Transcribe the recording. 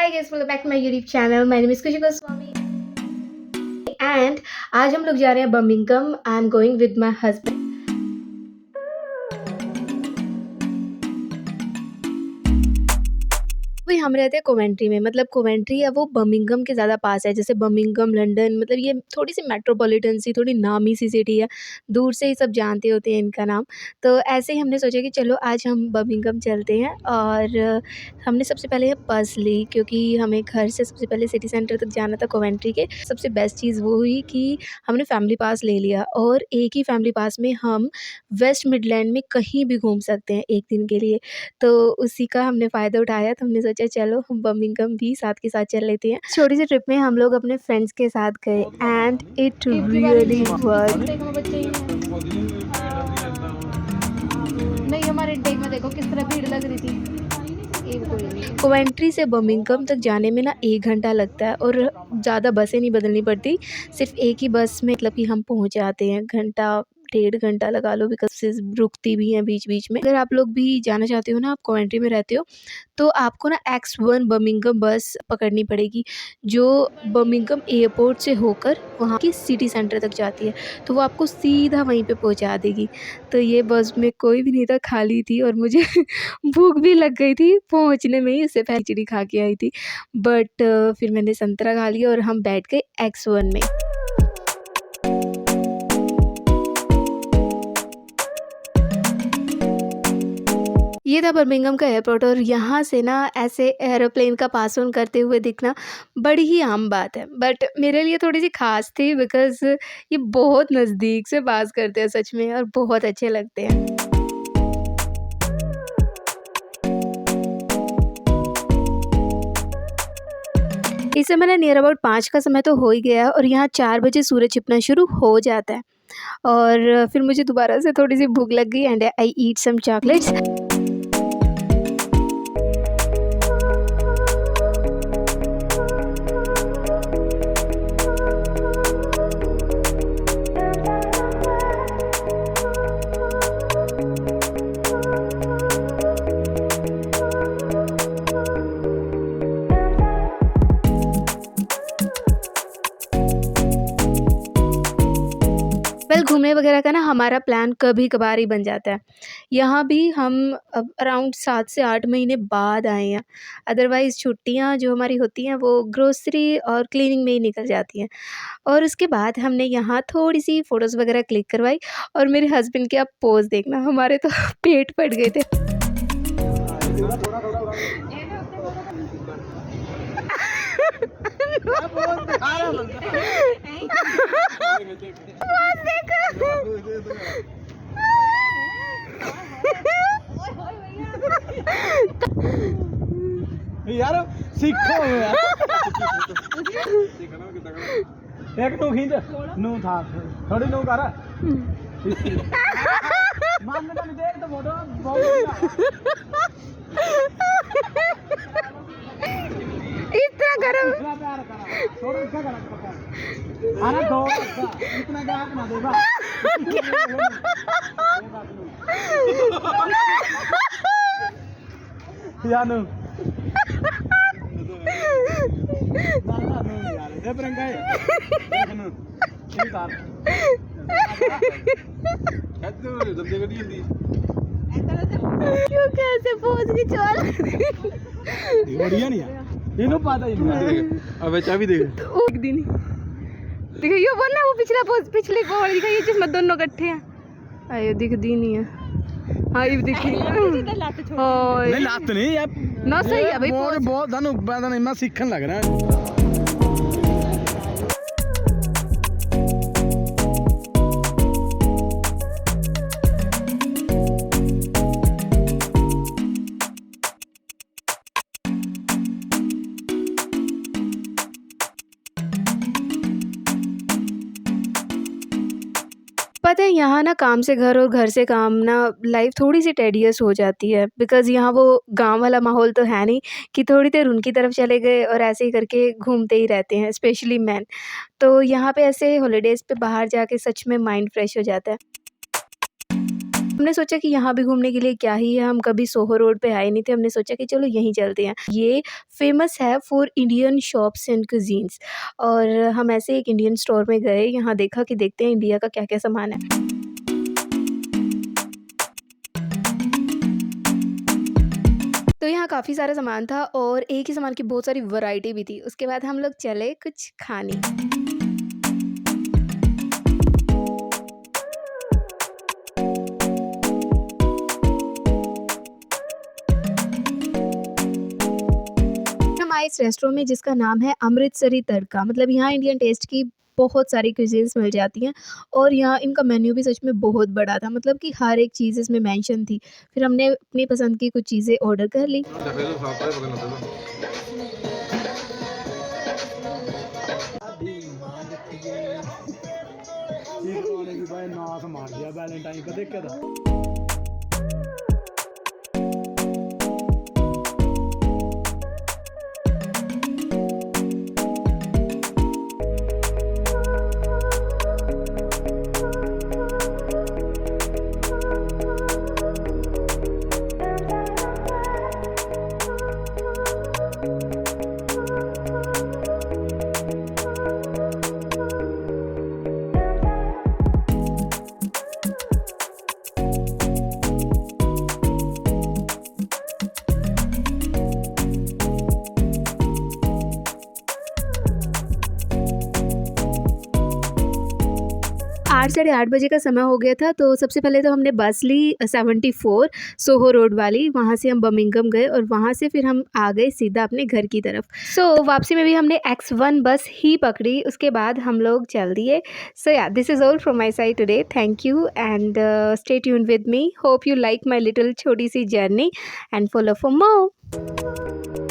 Hi guys, welcome back to my YouTube channel. My name is Khushi Goswami and आज हम लोग जा रहे हैं Birmingham. I am going with my husband. वही हम रहते हैं कोवेंट्री में, मतलब कोवेंट्री है वो बर्मिंघम के ज़्यादा पास है। जैसे बर्मिंघम लंदन, मतलब ये थोड़ी सी मेट्रोपॉलिटन सी, थोड़ी नामी सी सिटी है। दूर से ही सब जानते होते हैं इनका नाम। तो ऐसे ही हमने सोचा कि चलो आज हम बर्मिंघम चलते हैं। और हमने सबसे पहले बस ली, क्योंकि हमें घर से सबसे पहले सिटी सेंटर तक जाना था कोवेंट्री के। सबसे बेस्ट चीज़ वो हुई कि हमने फैमिली पास ले लिया, और एक ही फैमिली पास में हम वेस्ट मिडलैंड में कहीं भी घूम सकते हैं एक दिन के लिए। तो उसी का हमने फ़ायदा उठाया, तो हमने सोचा चलो हम बर्मिंघम भी साथ के साथ चल लेते हैं। छोटी सी ट्रिप में हम लोग अपने फ्रेंड्स के साथ गए एंड इट रियली वर्क। नहीं, हमारे इंटेक में देखो किस तरह भीड़ लग रही थी। कोवेंट्री से बर्मिंघम तक जाने में ना 1 घंटा लगता है, और ज़्यादा बसें नहीं बदलनी पड़ती। सिर्फ एक ही बस में मतलब कि हम पहुँच जाते हैं। घंटा 1.5 घंटा लगा लो, बिकॉज़ से रुकती भी हैं बीच-बीच में। अगर आप लोग भी जाना चाहते हो ना, आप कोवेंट्री में रहते हो, तो आपको ना X1 बर्मिंघम बस पकड़नी पड़ेगी, जो बर्मिंघम एयरपोर्ट से होकर वहाँ की सिटी सेंटर तक जाती है। तो वो आपको सीधा वहीं पे पहुँचा देगी। तो ये बस में कोई भी नहीं था, खाली थी, और मुझे भूख भी लग गई थी पहुँचने में ही। उससे पहले खिचड़ी खा के आई थी, बट फिर मैंने संतरा खा लिया और हम बैठ गए X1 में। ये था बर्मिंघम का एयरपोर्ट, और यहाँ से ना ऐसे एरोप्लेन का पास ऑन करते हुए दिखना बड़ी ही आम बात है, बट मेरे लिए थोड़ी सी खास थी, बिकॉज़ ये बहुत नज़दीक से पास करते हैं सच में, और बहुत अच्छे लगते हैं। इस समय ना नियर अबाउट 5 का समय तो हो ही गया है, और यहाँ 4 बजे सूरज छिपना शुरू हो जाता है। और फिर मुझे दोबारा से थोड़ी सी भूख लग गई and I eat some chocolates. Well, घूमने वगैरह का ना हमारा प्लान कभी-कभार ही बन जाता है। यहाँ भी हम अब अराउंड 7 से 8 महीने बाद आए हैं। अदरवाइज़ छुट्टियाँ जो हमारी होती हैं वो ग्रोसरी और क्लीनिंग में ही निकल जाती हैं। और उसके बाद हमने यहाँ थोड़ी-सी फ़ोटोज़ वगैरह क्लिक करवाई, और मेरे हस्बैंड के आप पोज़ देखना, हमारे तो पेट फट गए थे। पोज़ देखो। यार सीखो यार एक नू खींच नू था थोड़ी नू कर मान तो नहीं देख तो फोटो बहुत इतना गरम। इतना प्यार करा थोड़ा इसका करा अरे दो इतना गैप ना देगा यार नू ना नू यार दे प्रंगा है नू ठीक है कहते जब देखो नहीं हिंदी क्यों कैसे पोज़ खिंचवा रही बढ़िया नहीं है इन्हों पता ही नहीं अबे चाबी दे एक दिन देखो ये वो ना, वो पिछला पोज, पिछले को वाली दिखा, ये जिसमें दोनों इकट्ठे हैं। आयो दिखदी नहीं है। हाँ ये दिखी। नहीं लात नहीं यार ना सही है भाई बहुत पोज। बहुत दानु पता नहीं मैं सीखने लग रहा है पता है यहाँ ना काम से घर और घर से काम ना लाइफ थोड़ी सी टेडियस हो जाती है, बिकॉज़ यहाँ वो गांव वाला माहौल तो है नहीं कि थोड़ी देर उनकी तरफ चले गए और ऐसे ही करके घूमते ही रहते हैं, स्पेशली मैन। तो यहाँ पे ऐसे हॉलीडेज़ पे बाहर जाके सच में माइंड फ्रेश हो जाता है। हमने सोचा कि यहाँ भी घूमने के लिए क्या ही है, हम कभी सोहो रोड पे आए नहीं थे, हमने सोचा कि चलो यहीं चलते हैं। ये फेमस है for Indian shops and cuisines, और हम ऐसे एक इंडियन स्टोर में गए, यहाँ देखा कि देखते हैं इंडिया का क्या-क्या सामान है। तो यहाँ काफ़ी सारा सामान था और एक ही सामान की बहुत सारी वैरायटी भी थी। उसके बाद हम लोग चले कुछ खाने। हम आए इस रेस्टोरेंट में जिसका नाम है अमृतसरी तड़का। मतलब यहाँ इंडियन टेस्ट की बहुत सारी क्यूजीन्स मिल जाती हैं और यहाँ इनका मेन्यू भी सच में बहुत बड़ा था, मतलब कि हर एक चीज़ इसमें मेंशन थी। फिर हमने अपनी पसंद की कुछ चीज़ें ऑर्डर कर ली। चीज वाले की भाई नास मार दिया वैलेंटाइन का देख के था। आठ साढ़े 8 बजे का समय हो गया था, तो सबसे पहले तो हमने बस ली 74 सोहो रोड वाली, वहाँ से हम बर्मिंघम गए और वहाँ से फिर हम आ गए सीधा अपने घर की तरफ। सो वापसी में भी हमने X1 बस ही पकड़ी, उसके बाद हम लोग चल दिए। So yeah this is all from my side today, thank you and stay tuned with me, hope you like my little छोटी सी journey and follow for more.